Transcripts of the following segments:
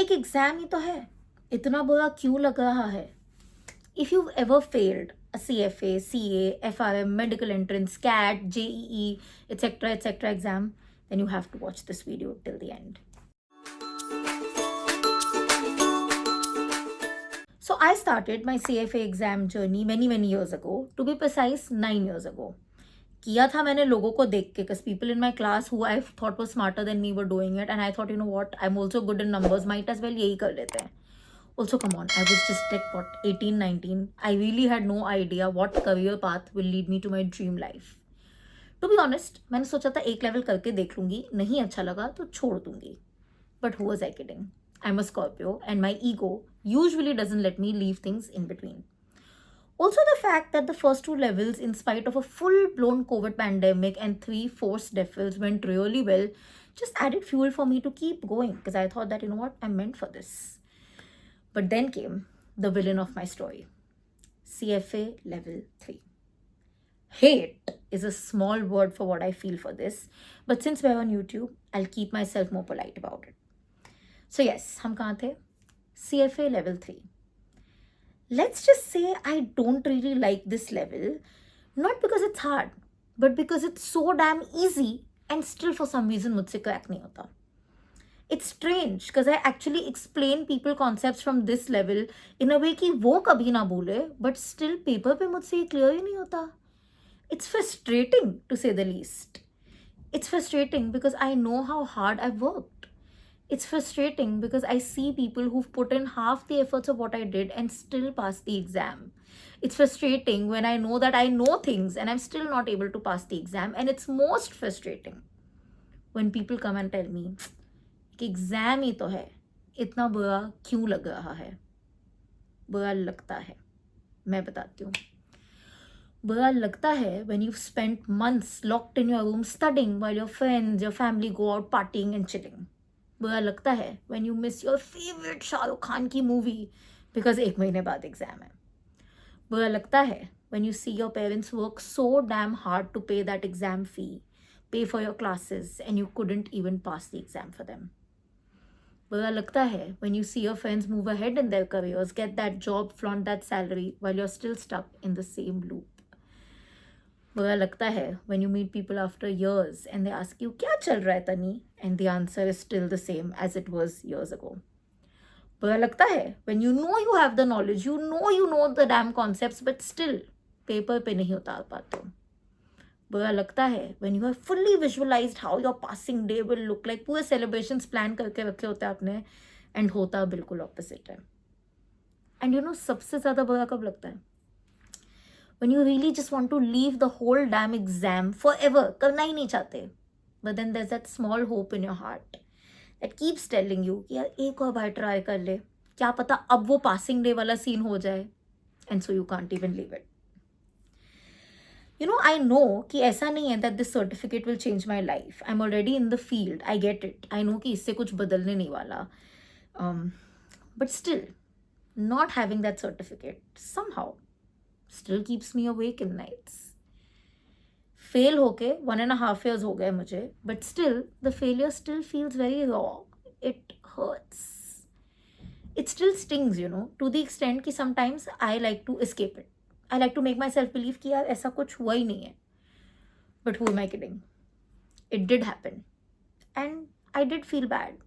एक एग्जाम ही तो है, इतना बुरा क्यों लग रहा है? If you've ever failed a CFA, CA, FRM, medical entrance, CAT, JEE, etc., exam, then you have to watch this video till the end. So I started my CFA exam journey many years ago. To be precise, 9 years ago. किया था मैंने लोगों को देख के, because people in my class who I thought was smarter than me were doing it, and I thought, you know what, I'm also good in numbers, might as well यही कर लेते हैं. Also, come on, I was just like, what, 18, 19. I really had no idea what career path will lead me to my dream life. To be honest, मैंने सोचा था एक level करके देख लूंगी, नहीं अच्छा लगा तो छोड़ दूंगी. But who was I kidding? I'm a Scorpio, and my ego usually doesn't let me leave things in between. Also, the fact that the first two levels, in spite of a full-blown COVID pandemic and 3 forced deferrals, went really well, just added fuel for me to keep going, because I thought that, you know what, I'm meant for this. But then came the villain of my story, CFA level 3. Hate is a small word for what I feel for this, but since we're on YouTube, I'll keep myself more polite about it. So yes, हम कहाँ थे? CFA level 3. Let's just say I don't really like this level, not because it's hard, but because it's so damn easy and still for some reason मुझसे crack नहीं होता. It's strange because I actually explain people concepts from this level in a way कि वो कभी ना बोले, but still paper पे मुझसे ये clear ही नहीं होता. It's frustrating to say the least. It's frustrating because I know how hard I've worked. It's frustrating because I see people who've put in half the efforts of what I did and still pass the exam. It's frustrating when I know that I know things and I'm still not able to pass the exam. And it's most frustrating when people come and tell me कि exam ही तो है, इतना बुरा क्यों लग रहा है? बुरा लगता है, मैं बताती हूँ. बुरा लगता है when you've spent months locked in your room studying while your friends, your family go out partying and chilling. बुरा लगता है when you miss your favorite Shahrukh Khan की movie because एक महीने बाद एग्जाम है. बुरा लगता है when you see your parents work so damn hard to pay that exam fee, pay for your classes, and you couldn't even pass the exam for them. बुरा लगता है when you see your friends move ahead in their careers, get that job, flaunt that salary while you're still stuck in the same loop. बुरा लगता है when you meet people after years and they ask you क्या चल रहा है तनी, and the answer is still the same as it was years ago. बुरा लगता है when you know you have the knowledge, you know the damn concepts, but still paper पे नहीं उतार पाते हो. बुरा लगता है when you have fully visualized how your passing day will look like, पूरे celebrations plan करके रखे होते हैं आपने, and होता बिल्कुल opposite है. And you know सबसे ज़्यादा बुरा कब लगता है? When you really just want to leave the whole damn exam forever, करना ही नहीं चाहते, but then there's that small hope in your heart that keeps telling you कि यार एक और बार ट्राई कर ले, क्या पता अब वो पासिंग डे वाला सीन हो जाए, and so you can't even leave it. You know, I know कि ऐसा नहीं है that this certificate will change my life. I'm already in the field. I get it. I know कि इससे कुछ बदलने नहीं वाला. But still, not having that certificate somehow still keeps me awake in nights. Fail होके 1.5 years हो गए मुझे, but still the failure still feels very raw. It hurts. It still stings, you know, to the extent कि sometimes I like to escape it. I like to make myself believe कि यार ऐसा कुछ हुआ ही नहीं है. But who am I kidding? It did happen. And I did feel bad.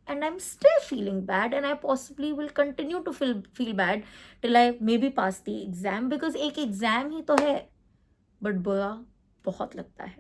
And I'm still feeling bad, and I possibly will continue to feel bad till I maybe pass the exam, because एक exam ही तो है, but बुरा बहुत लगता है.